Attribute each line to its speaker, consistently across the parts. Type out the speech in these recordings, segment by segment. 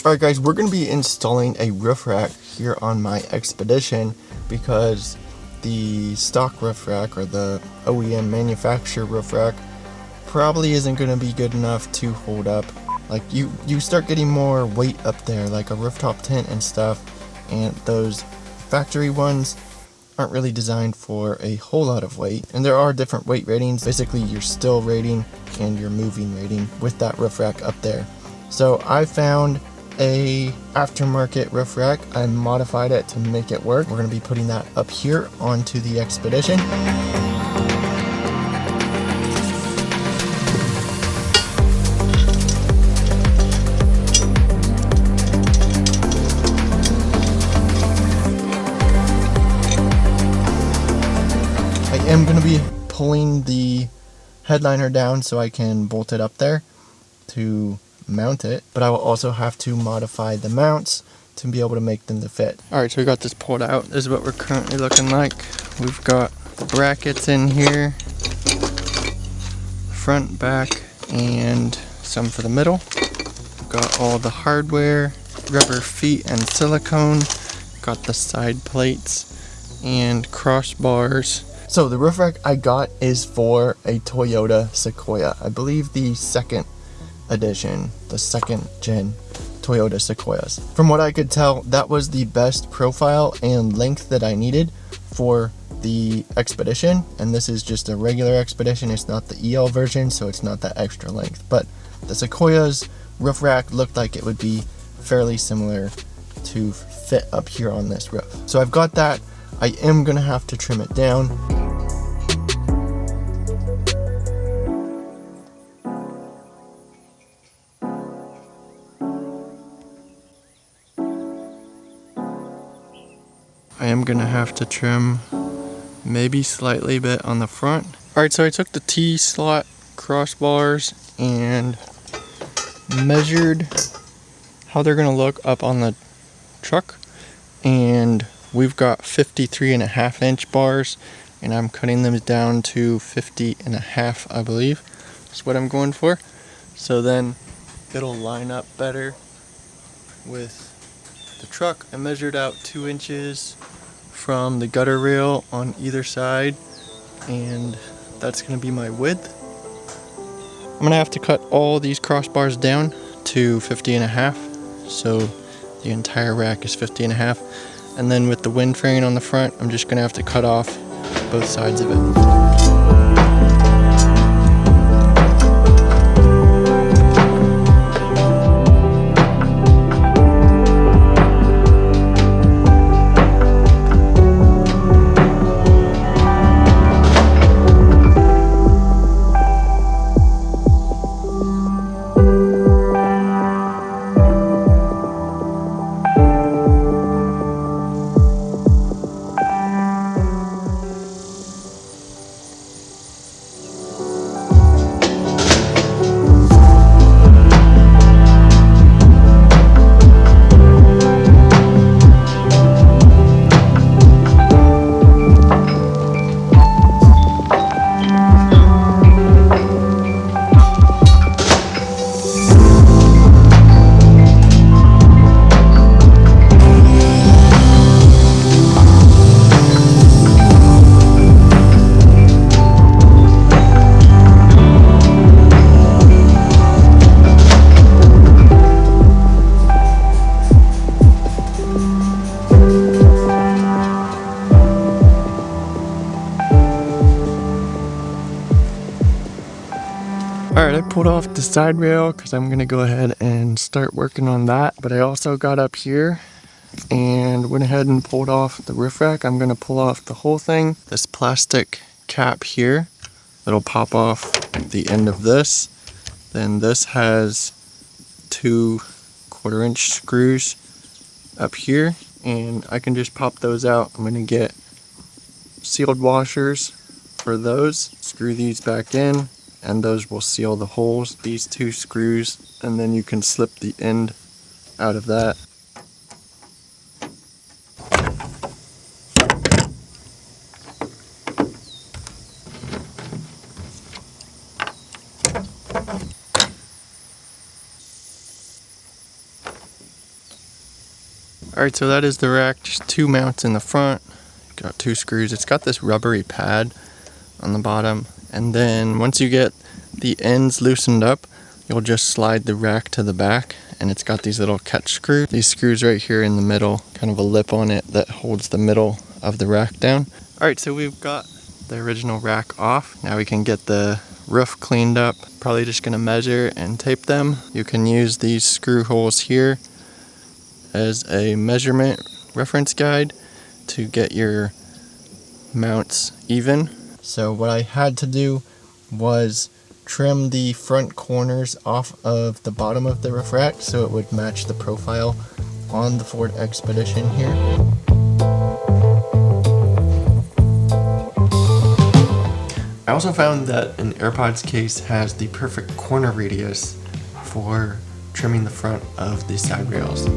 Speaker 1: Alright guys, we're going to be installing a roof rack here on my Expedition because the stock roof rack or the OEM manufacturer roof rack probably isn't going to be good enough to hold up. Like you start getting more weight up there, like a rooftop tent and stuff, and those factory ones aren't really designed for a whole lot of weight. And there are different weight ratings, basically your still rating and your moving rating with that roof rack up there. So I found a aftermarket roof rack. I modified it to make it work. We're going to be putting that up here onto the Expedition. I am going to be pulling the headliner down so I can bolt it up there to mount it, but I will also have to modify the mounts to be able to make them to fit. Alright, so we got this pulled out. This is what we're currently looking like. We've got the brackets in here, front, back, and some for the middle. We've got all the hardware, rubber feet and silicone, got the side plates and crossbars. So the roof rack I got is for a Toyota Sequoia. I believe the second edition, the second gen Toyota Sequoias. From what I could tell, that was the best profile and length that I needed for the Expedition, and this is just a regular Expedition. It's not the EL version, so it's not that extra length, but the Sequoia's roof rack looked like it would be fairly similar to fit up here on this roof. So I've got that. I am gonna have to trim it down. I am gonna have to trim maybe slightly bit on the front. Alright, so I took the T-slot crossbars and measured how they're gonna look up on the truck, and we've got 53.5-inch bars, and I'm cutting them down to 50.5, I believe. That's what I'm going for. So then it'll line up better with the truck. I measured out 2 inches from the gutter rail on either side, and that's going to be my width. I'm going to have to cut all these crossbars down to 50.5, so the entire rack is 50.5, and then with the wind frame on the front, I'm just going to have to cut off both sides of it. Alright, I pulled off the side rail because I'm going to go ahead and start working on that. But I also got up here and went ahead and pulled off the roof rack. I'm going to pull off the whole thing. This plastic cap here, it'll pop off the end of this. Then this has 2 1/4-inch screws up here, and I can just pop those out. I'm going to get sealed washers for those, screw these back in, and those will seal the holes, these 2 screws, and then you can slip the end out of that. Alright, so that is the rack, just 2 mounts in the front. Got 2 screws. It's got this rubbery pad on the bottom, and then once you get the ends loosened up, you'll just slide the rack to the back, and it's got these little catch screws. These screws right here in the middle, kind of a lip on it that holds the middle of the rack down. Alright, so we've got the original rack off. Now we can get the roof cleaned up. Probably just gonna measure and tape them. You can use these screw holes here as a measurement reference guide to get your mounts even. So what I had to do was trim the front corners off of the bottom of the roof rack so it would match the profile on the Ford Expedition here. I also found that an AirPods case has the perfect corner radius for trimming the front of the side rails.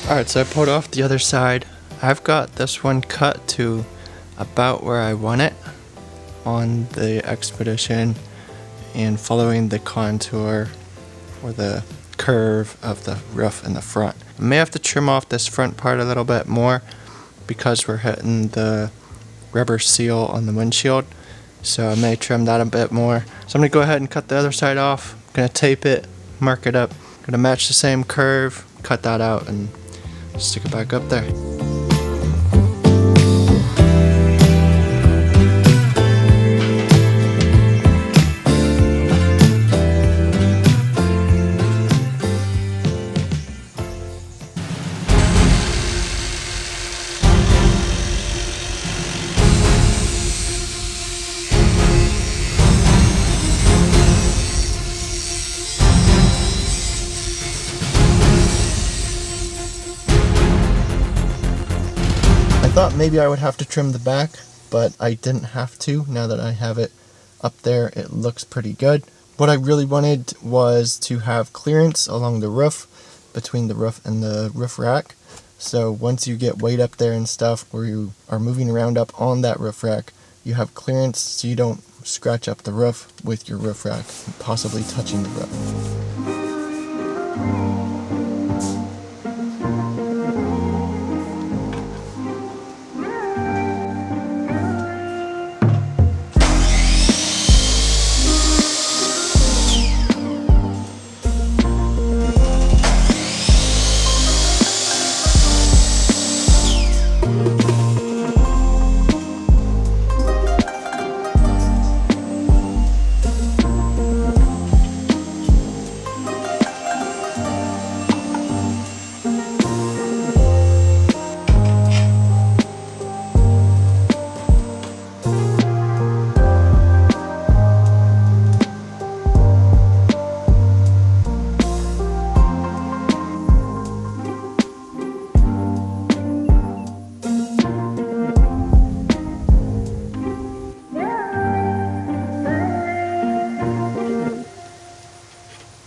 Speaker 1: Alright, so I pulled off the other side. I've got this one cut to about where I want it on the Expedition and following the contour or the curve of the roof in the front. I may have to trim off this front part a little bit more because we're hitting the rubber seal on the windshield, so I may trim that a bit more. So I'm going to go ahead and cut the other side off. I'm going to tape it, mark it up. I'm going to match the same curve, cut that out, and stick it back up there. I thought maybe I would have to trim the back, but I didn't have to. Now that I have it up there, it looks pretty good. What I really wanted was to have clearance along the roof, between the roof and the roof rack. So once you get weight up there and stuff, where you are moving around up on that roof rack, you have clearance so you don't scratch up the roof with your roof rack, possibly touching the roof.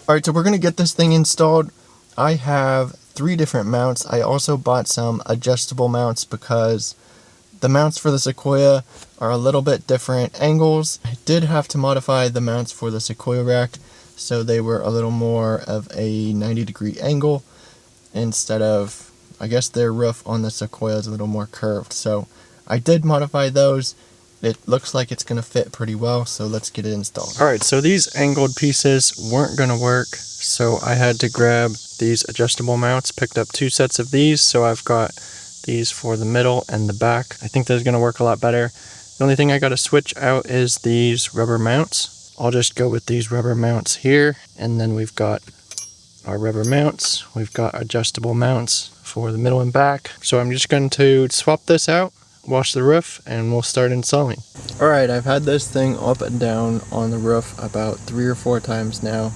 Speaker 1: Alright, so we're going to get this thing installed. I have 3 different mounts. I also bought some adjustable mounts because the mounts for the Sequoia are a little bit different angles. I did have to modify the mounts for the Sequoia rack so they were a little more of a 90-degree angle instead of, I guess their roof on the Sequoia is a little more curved. So I did modify those. It looks like it's going to fit pretty well, so let's get it installed. Alright, so these angled pieces weren't going to work, so I had to grab these adjustable mounts. Picked up 2 sets of these, so I've got these for the middle and the back. I think this is going to work a lot better. The only thing I got to switch out is these rubber mounts. I'll just go with these rubber mounts here, and then we've got our rubber mounts. We've got adjustable mounts for the middle and back. So I'm just going to swap this out, wash the roof, and we'll start installing. Alright, I've had this thing up and down on the roof about 3 or 4 times now.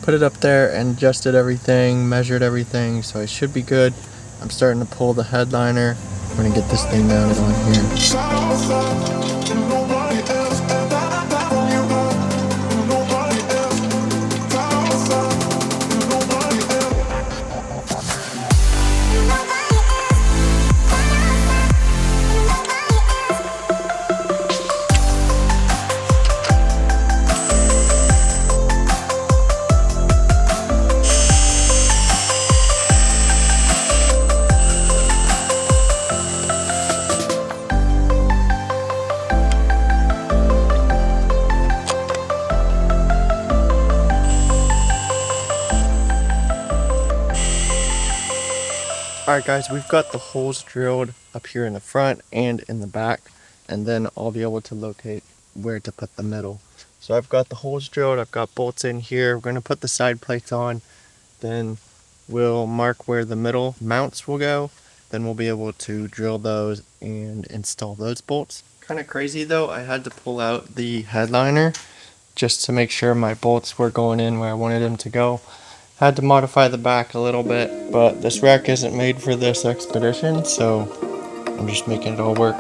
Speaker 1: Put it up there and adjusted everything, measured everything, so I should be good. I'm starting to pull the headliner. I'm going to get this thing mounted on here. Alright guys, we've got the holes drilled up here in the front and in the back, and then I'll be able to locate where to put the middle. So I've got the holes drilled, I've got bolts in here. We're going to put the side plates on, then we'll mark where the middle mounts will go, then we'll be able to drill those and install those bolts. Kind of crazy though, I had to pull out the headliner just to make sure my bolts were going in where I wanted them to go. Had to modify the back a little bit, but this rack isn't made for this expedition, so I'm just making it all work.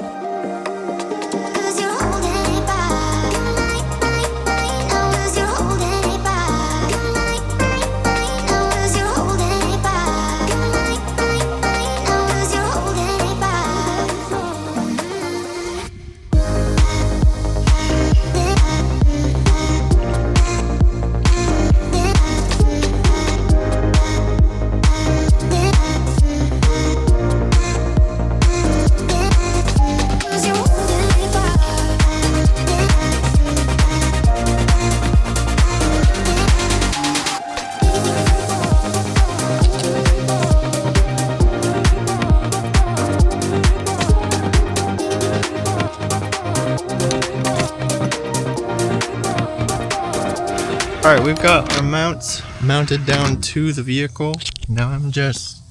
Speaker 1: Alright, we've got our mounts mounted down to the vehicle. Now I'm just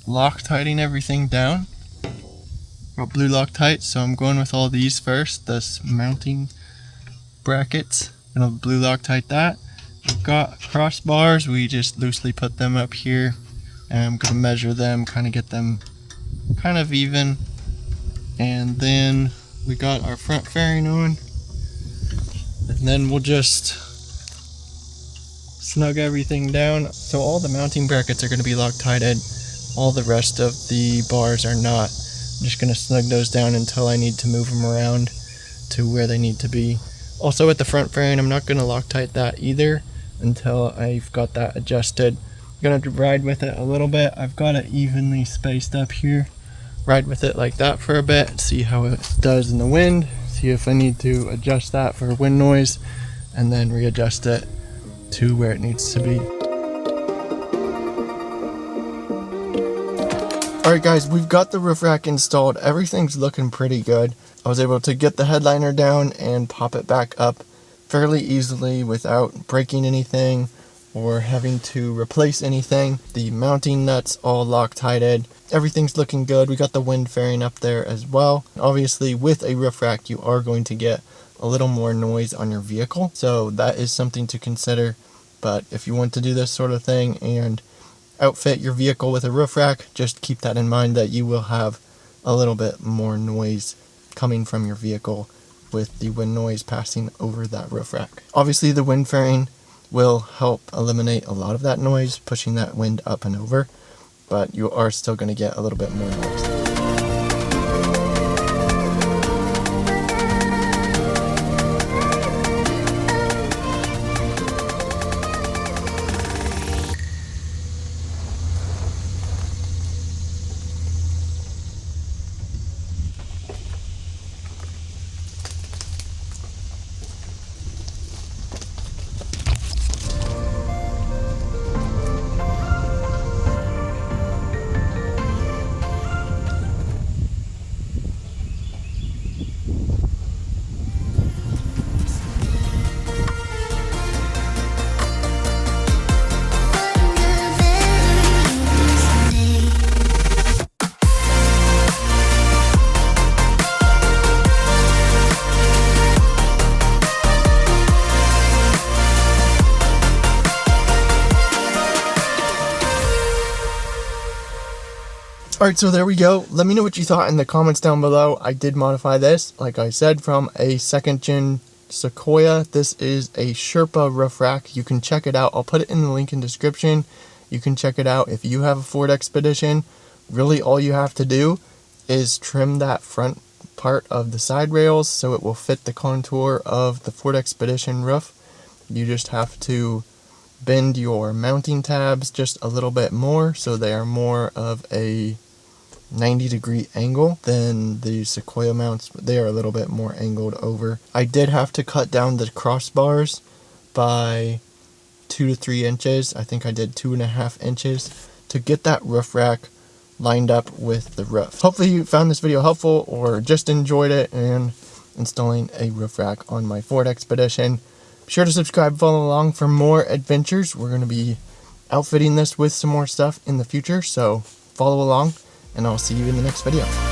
Speaker 1: Loctiting everything down. Got blue Loctite, so I'm going with all these first. This mounting brackets, gonna blue Loctite that. We've got crossbars, we just loosely put them up here. And I'm gonna measure them, kind of get them kind of even. And then we got our front fairing on. And then we'll just snug everything down. So all the mounting brackets are going to be Loctited. All the rest of the bars are not. I'm just going to snug those down until I need to move them around to where they need to be. Also with the front fairing, I'm not going to Loctite that either until I've got that adjusted. I'm going to ride with it a little bit. I've got it evenly spaced up here. Ride with it like that for a bit, see how it does in the wind, see if I need to adjust that for wind noise, and then readjust it to where it needs to be. Alright guys, we've got the roof rack installed. Everything's looking pretty good. I was able to get the headliner down and pop it back up fairly easily without breaking anything or having to replace anything. The mounting nuts all Loctited. Everything's looking good. We got the wind fairing up there as well. Obviously with a roof rack you are going to get a little more noise on your vehicle, so that is something to consider. But if you want to do this sort of thing and outfit your vehicle with a roof rack, just keep that in mind that you will have a little bit more noise coming from your vehicle with the wind noise passing over that roof rack. Obviously the wind fairing will help eliminate a lot of that noise, pushing that wind up and over, but you are still going to get a little bit more noise. Alright, so there we go. Let me know what you thought in the comments down below. I did modify this, like I said, from a 2nd gen Sequoia. This is a Sherpa roof rack. You can check it out. I'll put it in the link in the description. You can check it out. If you have a Ford Expedition, really all you have to do is trim that front part of the side rails so it will fit the contour of the Ford Expedition roof. You just have to bend your mounting tabs just a little bit more so they are more of a 90-degree angle than the Sequoia mounts. They are a little bit more angled over. I did have to cut down the crossbars by 2 to 3 inches. I think I did 2.5 inches to get that roof rack lined up with the roof. Hopefully you found this video helpful or just enjoyed it and installing a roof rack on my Ford Expedition. Be sure to subscribe, follow along for more adventures. We're going to be outfitting this with some more stuff in the future, so follow along and I'll see you in the next video.